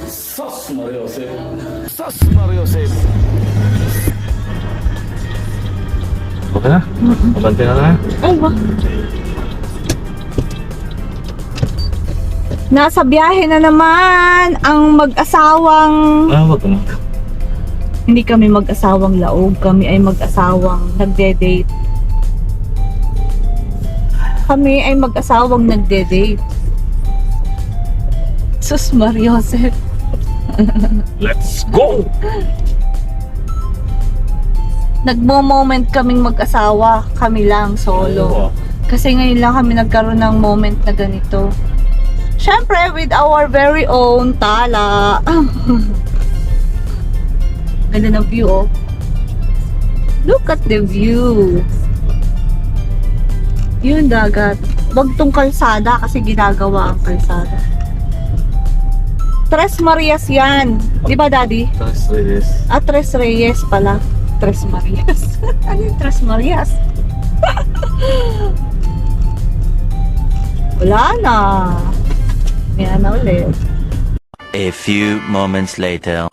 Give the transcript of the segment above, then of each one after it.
Sus Mario Josep. Sus Mario Josep. Okay na? Abante na na? Ay, wag. Nasa biyahe na naman ang mag-asawang... Wag na. Hindi kami mag-asawang laog. Kami ay mag-asawang nagde-date. Kami ay mag-asawang nagde-date. Sus Mario Josep. Let's go! Nagmo-moment kaming mag-asawa. Kami lang, solo. Kasi ngayon lang kami nagkaroon ng moment na ganito. Siyempre, with our very own tala. Ganda ng view, oh. Look at the view. Yun, dagat. Wag tong kalsada kasi ginagawa ang kalsada. Tres Marias yan. Di ba, Daddy? Tres Reyes. Ah, Tres Reyes pala. Tres Marias. Ano yung Tres Marias? Wala na. Yan na ulit. A few moments later.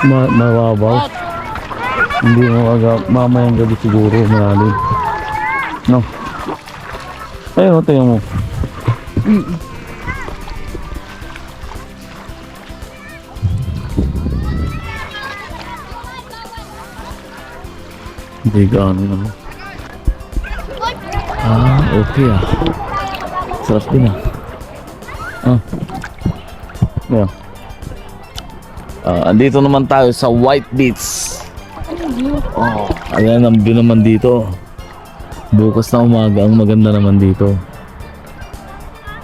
Mababaw. Hindi mo mamayang gabi siguro malalim. No. Ayun, tingnan mo. Hindi gaano naman. Okay ah. Sarap din ah. Yeah. Andito naman tayo sa White Beach. Ayan ang view naman dito. Bukas na umaga ang maganda naman dito.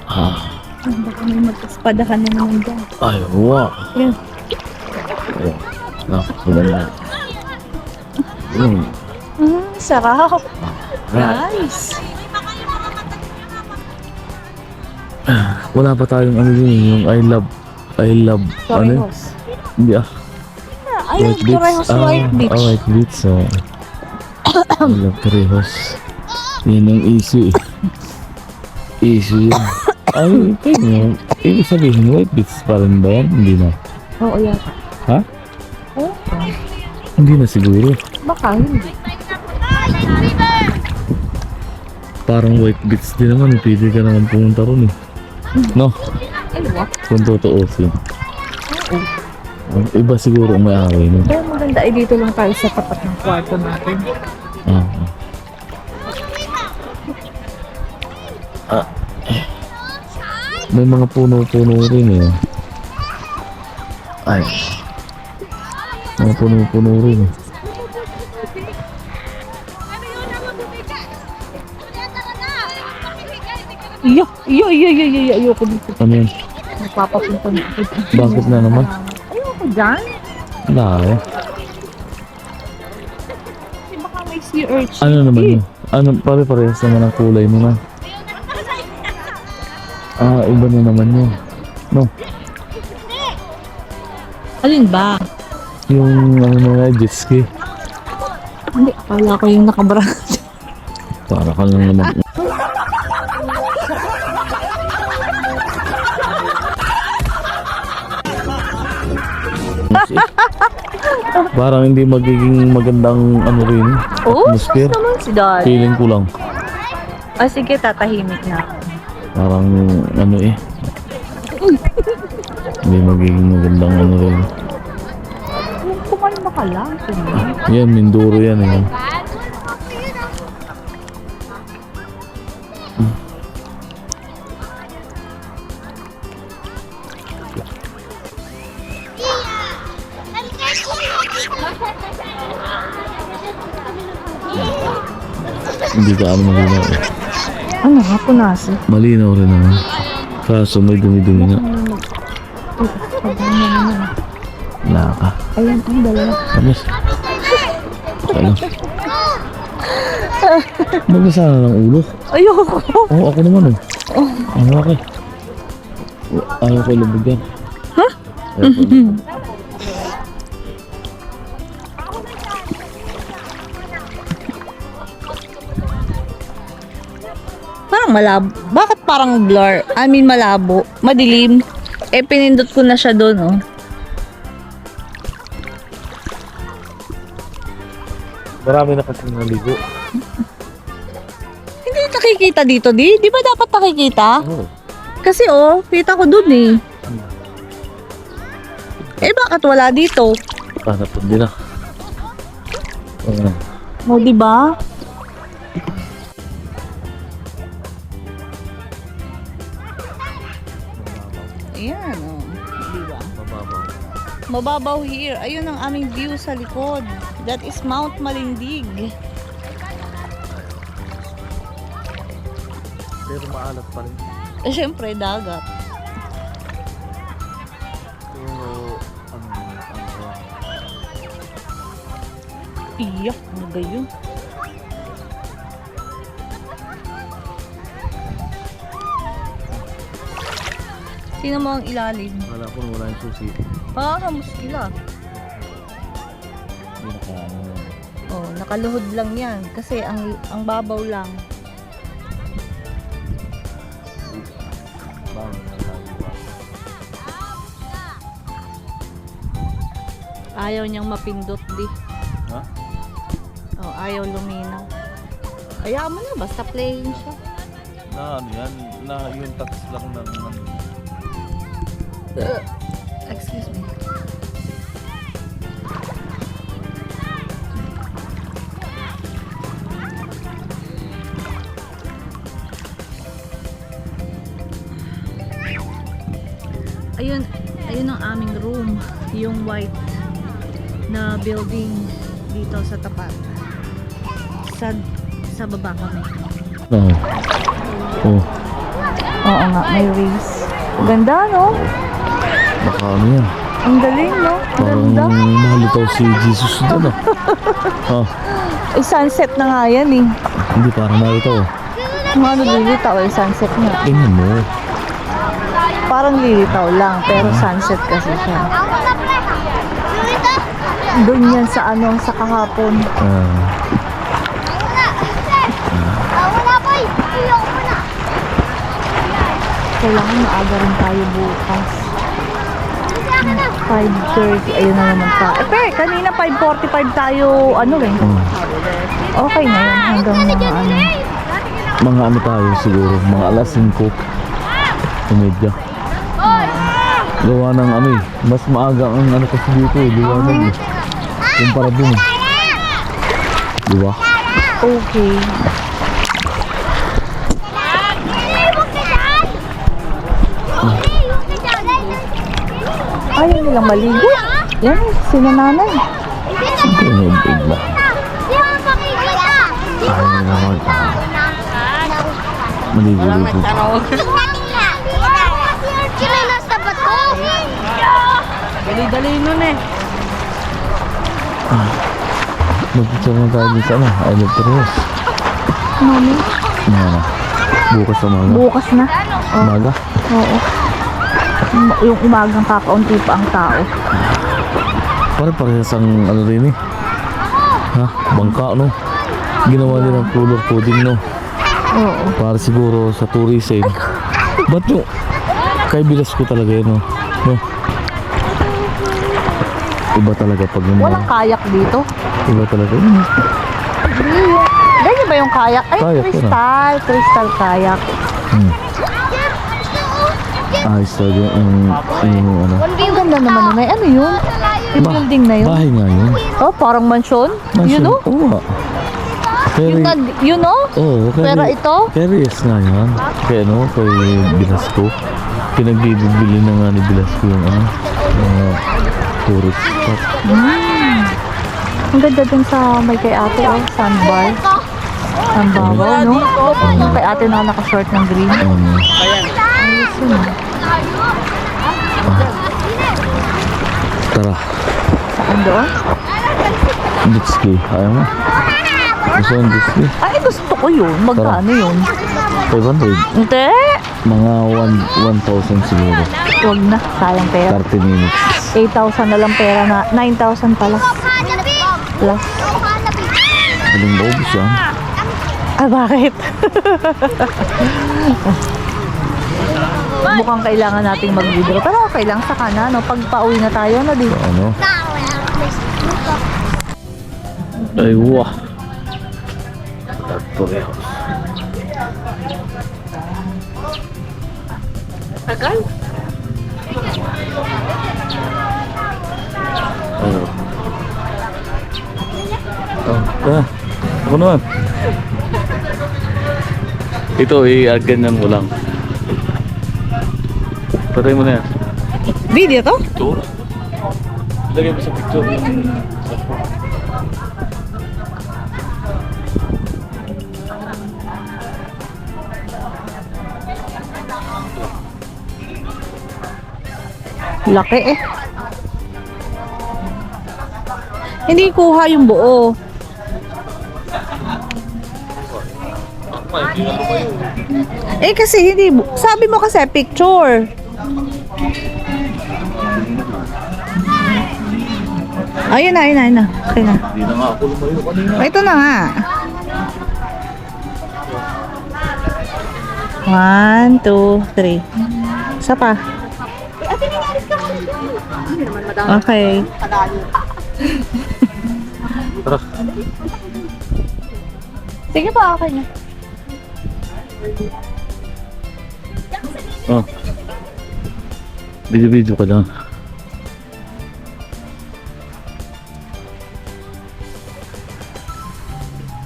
Baka may magkaspadahan na naman dyan. Ay, wow. Yan. Ayan. Maganda. Sarap. Right. Nice. Wala pa tayong ano yun, yung I love, ano? Torrijos. Hindi ah. Ay, Torrijos White Beach. White Beach, so. I love Torrijos. Yan ang issue eh. Issue yun. Ay, tingnan. Ibig sabihin, White Beach pa rin ba yan? Hindi na. Oo, yan. Ha? Oo. Hindi na siguro. Baka hindi. Parang White Beach din naman. Pwede ka naman pumunta ron eh. No? Ay, what? Kung tutuusin. Iba siguro ang may-ari nun. Pero maganda ay dito lang tayo sa tapat ng kwarto natin. May mga puno-puno rin eh. Ay. Mga puno-puno rin eh. Iyo, ayoko dito. Ano yun? Nagpapapunta na ako. Bakit na naman? Ayoko dyan. Wala eh. Baka may sea urchin. Ano naman yun? Ano, pare-parehas naman ang kulay mo na. Iba na naman yun. No? Alin ba? Yung ano na jet ski. Hindi, akala ko yung nakabra. Para ka lang naman. Parang hindi magiging magandang ano rin. Atmosphere. Naman si Dad. Feeling ko lang. Sige, tatahimik na ako. Parang ano eh. Hindi magiging magandang ano rin. Kumalma ka lang. Yan, Mindoro yan eh. Hindi ka ano malinaw eh. Ano nga, punasi? Malinaw rin naman. Kaso may dumi-dumi nga. Wala ka. Ayan, ang dalawa. Tapos. Alam. Magbasa na ng ulo. Ayoko. Oo, ako naman eh. Ano ako? Ayaw ko ilubog yan. Parang malabo. Bakit parang blur? I mean malabo. Madilim. Eh, pinindot ko na siya doon, oh. Marami na kasi naligo. Hindi nakikita dito, di? Di ba dapat nakikita? Oo. Kasi, oh, kita ko doon, eh. Eh, bakit wala dito? Hanap po din ah. Oh, di ba? Ayan, oh. Di ba? Mababaw. Mababaw here. Ayun ang aming view sa likod. That is Mount Malindig. Pero maalat pa rin. Eh, syempre, dagat. Pero, Iyak, ano ba yun? Sino mo ang ilalim? wala ko wala yung susi. Muskila. Hindi nakaano. Oh, nakaluhod lang yan. Kasi ang babaw lang. Bawal na tayo. Ayaw niyang mapindot, di. Ha? Oh, ayaw luminaw. Ayaw mo na, basta plain siya. Na ano yan? Na yung touch lang ng Excuse me. Ayun ang aming room, yung white na building dito sa tapat. Sa baba kami. Oo. Oh. Oo nga, may race. Ganda, no? Baka ano yan? Ang galing, no? Parang Ganda. malitaw si Jesus doon ah. Ah, Eh, sunset na nga yan, eh. hindi parang malitaw. Kung ano lilitaw, eh, sunset na. Tingnan mo. Parang lilitaw lang, pero sunset kasi siya. Doon yan sa sa kahapon. Kailangan maaga rin tayo bukas. 5:30, ayun na naman pa. Eh, pero kanina 5:45 tayo, okay na yun, hanggang Mga ano tayo siguro, mga alas 5. Umedya. Gawa ng mas maaga ang kasi dito eh, liwanag eh. Kumpara dun eh. Diba? Okay. Ayaw nilang maligo. Yan, sina nanay. Siyempre nabig lang. Ayaw na naman. Maligo-ligo. Dali-dali nun eh. Mag-picture na tayo dito I love the rose. Mami? Ano? Bukas sa umaga. Bukas na. Umaga? Oo. Yung umagang kakaunti pa ang tao. Pare-parehas ang rin eh. Ha? Bangka no? Ginawa nilang color coding no? Oo. Para siguro sa tourism. Ba't yung kay bilas ko talaga yun no? No? Iba talaga pag yung Walang kayak dito. iba talaga yun. Ganyan ba yung kayak? Ay, Kayak yun, crystal kayak. Ayos talaga yung ano. Ang ganda naman nun. Ay, ano yun? Yung building na yun. Bahay nga yun. Oh, parang mansion? You know? Oo nga. Pero, You know? oo, Pero ito? Curious nga yan. Kaya ano, kay Bilasco. Pinagbibili na nga ni Bilasco yung tourist spot. Ang ganda dun sa may kay ate, sandbar. Ang babaw, no? Yung kay ate na naka-short ng green. Ayos yun. Tara, Saan doon? Ditski. Ayaw mo? Gusto yung Ditski? Ay, gusto ko yun. Magkano yun? 500. Hindi. Mga 1,000 siguro. Huwag na, sayang pera. 30 minutes. 8,000 na lang pera na, 9,000 pala. Plus. Aling maubos yan. Ah, bakit? Mukhang kailangan nating mag-withdraw. Pero okay lang, saka na, no? Pag pauwi na tayo, no, di? Ano? Ay, wah. Factory house. Tagal? Ano? Ako naman. Ito, ganyan mo lang. Patay mo na yan. Video to? Picture? Lagay mo sa picture. Laki eh. Hindi kuha yung buo. Eh kasi hindi, sabi mo kasi picture. Ayun na, ayun na, ayun na. Okay na. Hindi na nga ako lumayo kanina. Ito na nga. 1, 2, 3. Isa pa. Okay. Tara. Sige pa, okay na. Oh. Video-video ka lang.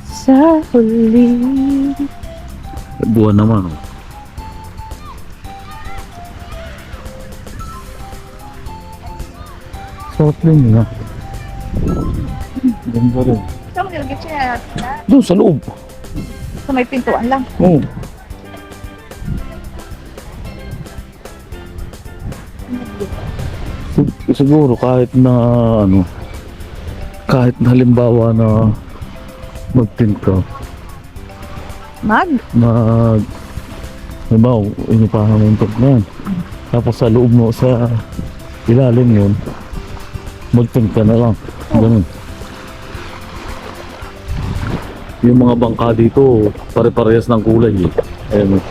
Sa huli. Buwan naman. Oh. Sarap din yun, ha? Ganda rin. Saan mo nilagay siya? Doon sa loob. Sa may pintuan lang. Oo. Siguro kahit na ano, kahit na halimbawa na mag-tint ka, halimbawa, inupahan mo yung top na yan. Tapos sa loob mo, sa ilalim yun, mag-tint ka na lang. Ganun. Yung mga bangka dito, pare-parehas ng kulay eh. Ayan.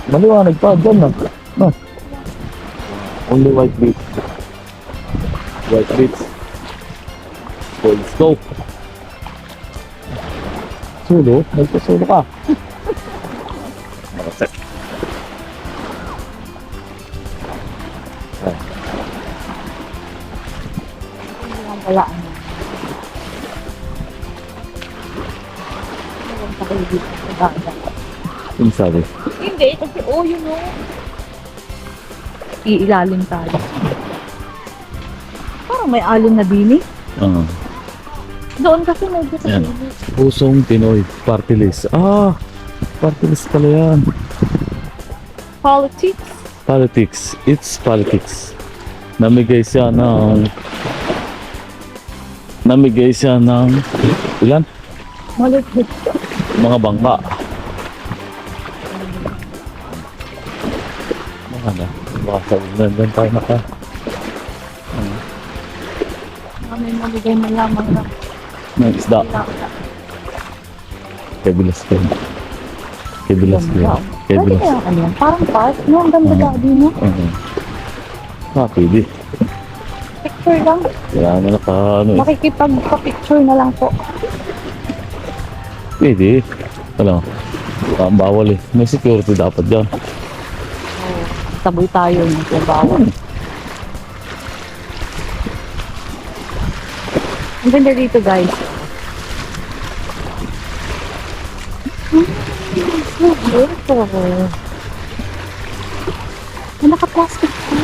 Maliwanag pa dyan na. No. Only white beach. White beach. So let's go. Sulo? Nagpasulo ka. Nakaset. Wala. Yung sabi? Hindi, kasi yun o. Iilalim tayo. Parang may alon na din eh. Oo. Doon kasi medyo sa Yan. gilid. Pusong Pinoy Party List. Ah! Party list pala yan. Politics. Politics. It's politics. Namigay siya ng ilan? Malikit. Mga bangka. Mga na. Baka sa ulan tayo naka. May maligay na lamang na. Ng isda. Kebilas ko. Kebilas ko. Pwede Kebilas. kaya ano yan? Parang park, no? Ang ganda dati, no? Pwede. Picture lang. Kailangan na naka ano eh. Makikipagpa-picture na lang po. Pwede. Ano? Ang bawal eh. May security dapat dyan. Taboy tayo ng bawal. Ang ganda dito, guys. So beautiful. Naka-plastic pa.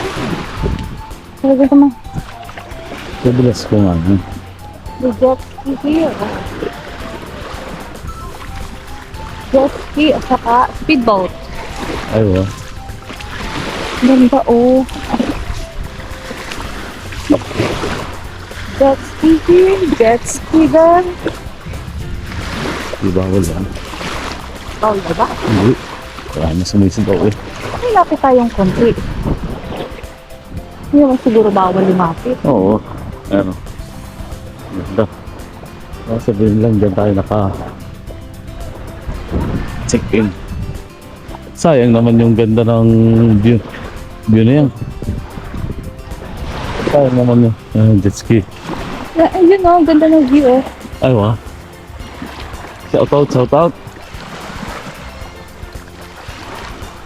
Talaga naman. Kebilas ko nga. The jet ski here. Jet ski at saka speedboat. Ayun. Ganda oh. Jet ski here, jet ski there. Di bawal yan. Bawal ba ba? Hindi. Wala na sumisigaw eh. Ay, lapit tayong konti. Hindi naman siguro bawal lumapit. Oo. Ano. Ganda. Sabihin lang dyan tayo check-in. Sayang naman yung ganda ng view. View na yan. Sayang naman yung jet ski. Ayun o, ang ganda ng view eh. Ay wa. Shout out.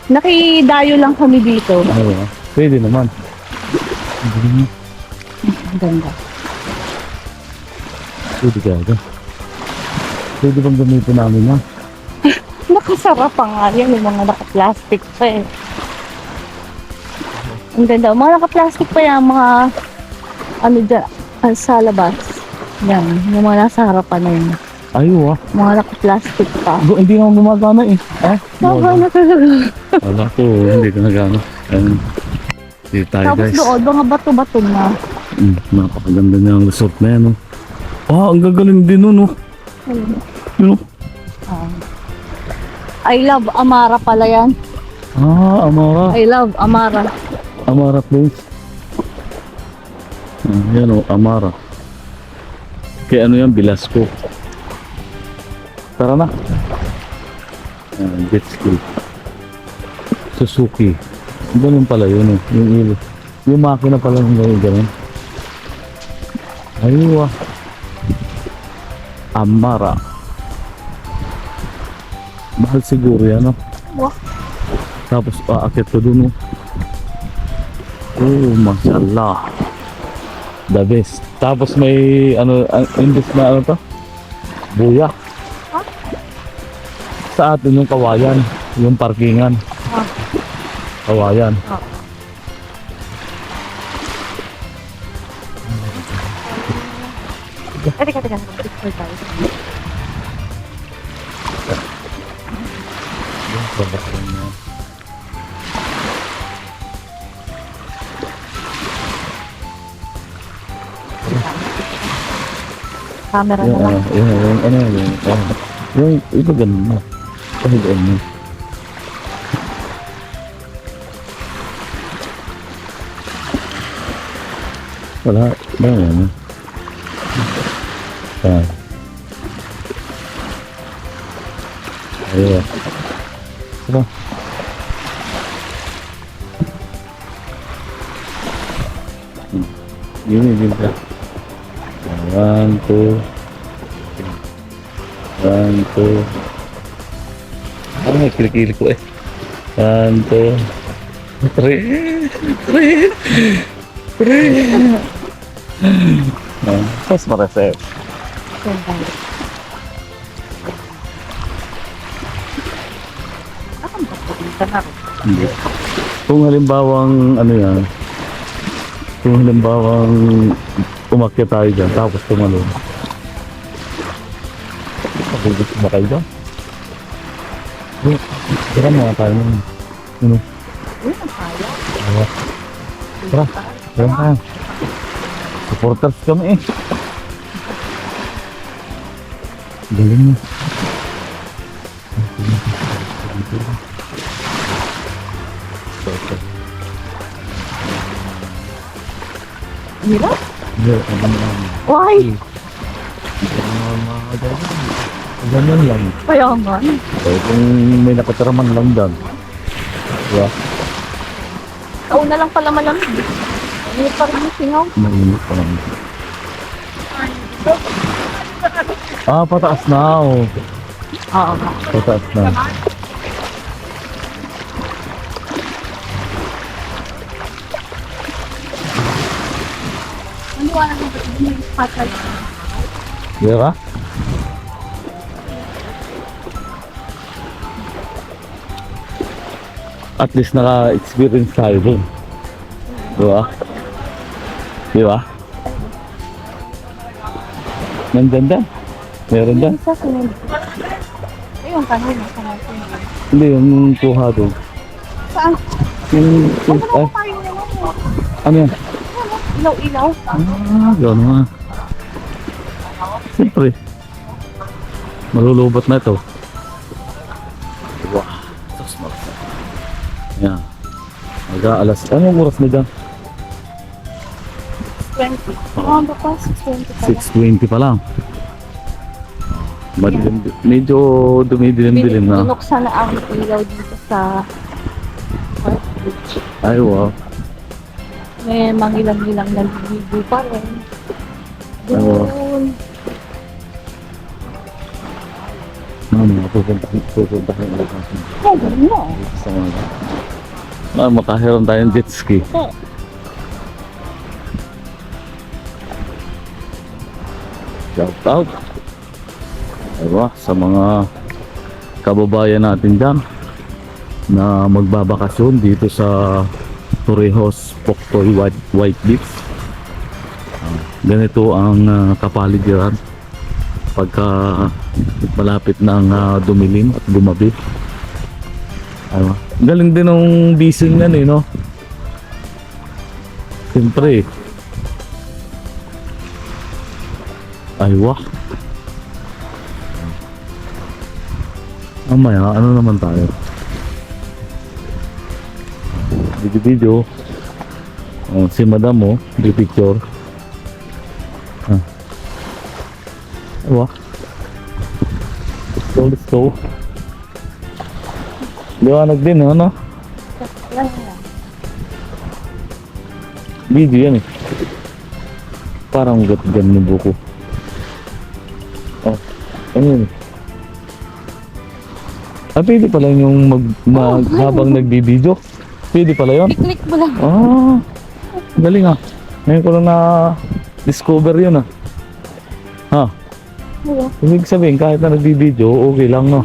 Nakidayo lang kami dito. Ay wa. Pwede naman. Ang ganda. Pwede ka. Pwede bang gamitin namin na? Nakasarap pa nga yan, yung mga naka-plastic pa eh. Ang ganda. Mga naka-plastic pa yan, mga ano dyan, sa labas. Yan, yung mga nasa harapan na yun. Ay wa. Mga naka-plastic pa. Hindi naman gumagana eh. Saka na talaga. Wala ko. Hindi ko nagana. Dito tayo Tapos guys. doon, mga bato-bato na. Napakaganda niya ang resort na yan. Ang gagaling din nun. Yun. I love Amara pala yan. Amara. I love Amara. Amara place. Yan Amara. Kaya ano yan, Velasco. Tara na. Jet ski. Suzuki. Ganun pala yun yung ilo. Yung makina pala yung ganun. Aywa. Amara. Mahal siguro yan Wow. Tapos aakit ko dun mashallah. The best. Tapos may imbis na ano to? Buya. Sa atin yung kawayan, yung parkingan. Kawayan. Teka. Picture tayo. Camera na lang. Yung iba ganun mo. Pahigaan mo. Wala. Yan. Ayun. Ano? Yun ka. 1, 2. 1, 2. May kilikili ko eh. 1, 2. 3. Pas maresep. Hindi. Kung halimbawang kung halimbawang umakyat tayo dyan tapos tumalon, magugusto ba kayo dyan? Tara mga tayo nun. Tara tayo. Supporters kami eh. Galing mo. Hirap? Hindi, Why? ganyan lang. Kaya nga. Kung may nakatiraman lang dyan. Diba? Ikaw na lang pala malamig. Hindi pa rin yung singaw. Mainit pa lang. Pataas na Oo. Pataas na. Ano wala na ba yung spotlight? Diba? At least naka-experience tayo dun. Diba? Diba? Nandyan dyan. Meron dyan. Isa sunod. Ayun, kanina sa natin. Hindi, yung kuha doon. Saan? Yung, Ano ba tayo naman? ano yan? Ilaw-ilaw. Yun nga. Siyempre. Malulubat na ito. Yan. Mag-aalas. Anong oras na dyan? 20. Oo, baka 6:20 pa lang. 6:20 pa lang. Madilim, medyo dumidilim-dilim na. Binuksan na ang ilaw dito sa Park Beach. Ay, wow. May mangilang-ilang naliligo pa rin. Ay, wow. Doon. Mga pupuntahin ulit natin. Oh, ganun mo. Sa mga makahiram tayong jet ski. Okay. Shout out. Diba, sa mga kababayan natin dyan na magbabakasyon dito sa Torrijos, Poktoy, White Beach. Ganito ang kapaligiran pagka malapit ng dumilim at gumabi. Diba? Galing din ng bising yan no? Siyempre ay wah. Mamaya, ano naman tayo? Video. Oh, si madam mo, di picture. Ah. Wah. Let's go. Liwanag din, ano? Video yan eh. Parang gat-gan yung buko. Oh, ano yun? Ah, pwede pala yung habang nagbibideo. Pwede pala yun. I-click mo lang. Ah, galing ah. Ngayon ko lang na-discover yun ah. Ha? Oo. Ibig sabihin, kahit na nagbibideo, okay lang no?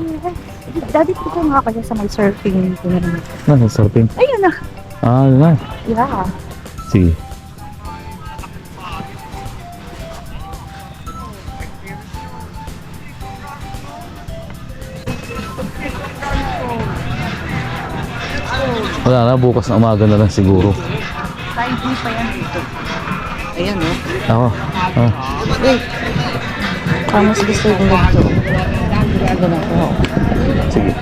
Daddy, dito nga kaya sa may surfing. Nasa surfing. Ayun na. Ah, yun na. Yeah. Sige. Wala na, bukas na umaga na lang siguro. Side view pa yan dito. Ayan o. Ako. Ah. Wait. Mas gusto yung ganito. Ganito. Sige.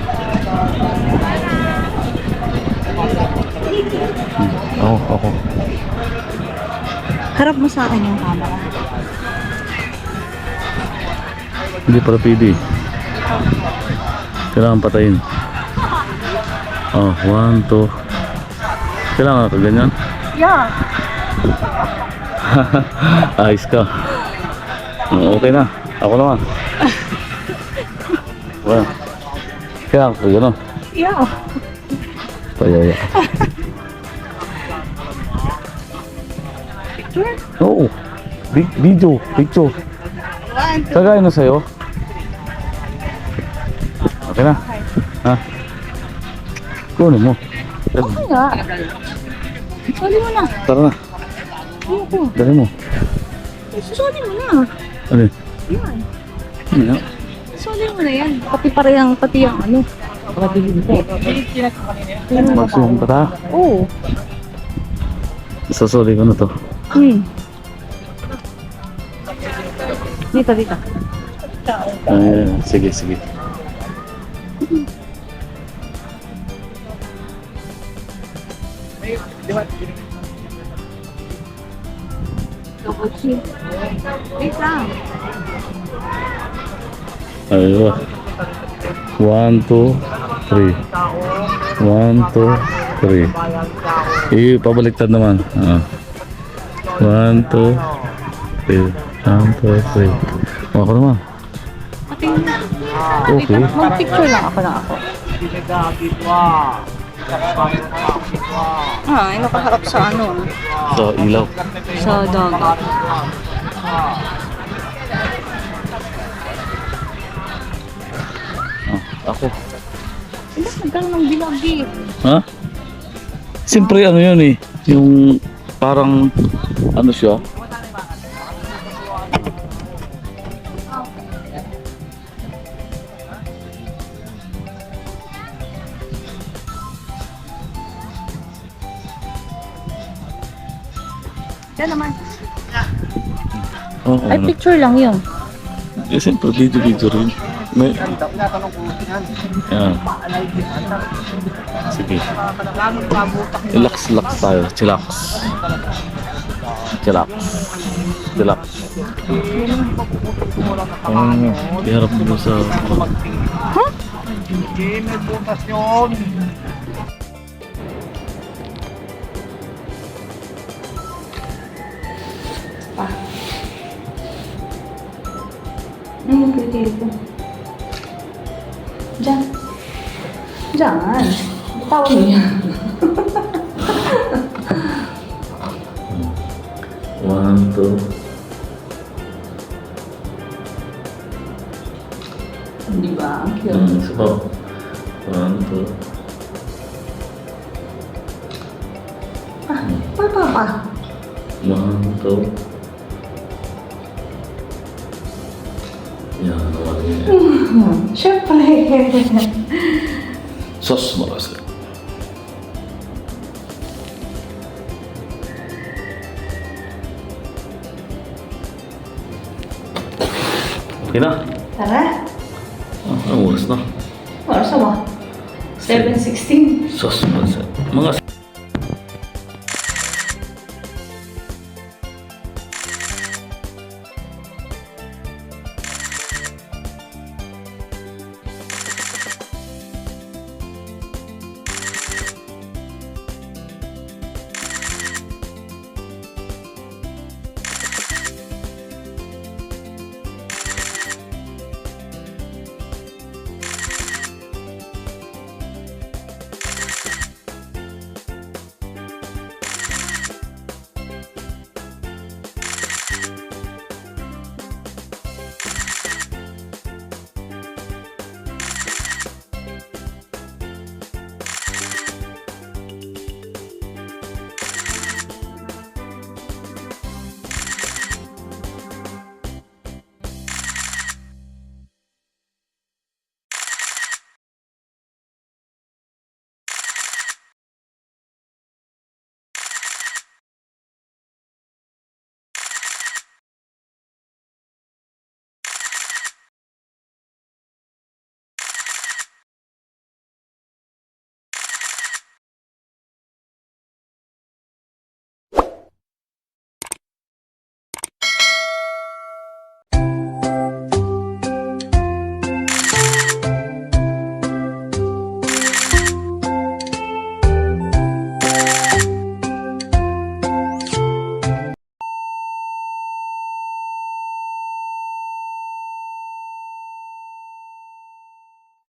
Ako. Harap mo sa akin yung camera. Hindi para pwede. Kailangan patayin. Oh, 1, 2. Kailangan ka ganyan? Yeah. Ayos ka. Oh, okay na. Ako naman. Well, kailangan ka gano'n. Yeah. Payaya. Picture? Oo. Video. Picture. Kagaya na sa'yo. Okay na. Ha? Kunin mo. Okay nga. Soli mo na. Tara na. Ayoko. Dali mo. Soli mo na. Ano yun? Yan. Ano yun? Soli mo na yan. Pati yung ano. Maximum pa ta? Oo. Sasuli ko na to. Dito. Sige. Double chin. Wait lang. Ayun. 1, 2, 3. 1, 2, 3. Pabaliktad naman. 1, 2, 3. 1, 2, 3. Ako naman. Pati na. Okay. Mag-picture lang ako. Ay, nakaharap sa ano. Sa ilaw. Sa dagat. Ako. Nagkaroon ng bilagi. Ha? Siyempre ano yun eh. Yung parang ano siya. Yan naman. Oo. Ay, picture lang yun. Eh, siyempre video rin. May... Tinatanong ko yan. Yan. Paalay din ata. Sige. Lalong pabutak mo. Relax tayo. Chillax. Chillax. Chillax. Iharap mo sa... Hindi, may butas yun. Ano yung pretty ko? Diyan. Diyan. Tawag mo yan. 1, 2. Di ba? Ang cute. Isa pa. 1, 2. Pa. 1, 2. Yan, nawala niya. Siyempre. Sos, malas ka. Okay na. Tara. Ang oras na. Oras na ba? 7:16. Sos, malas ka. Mga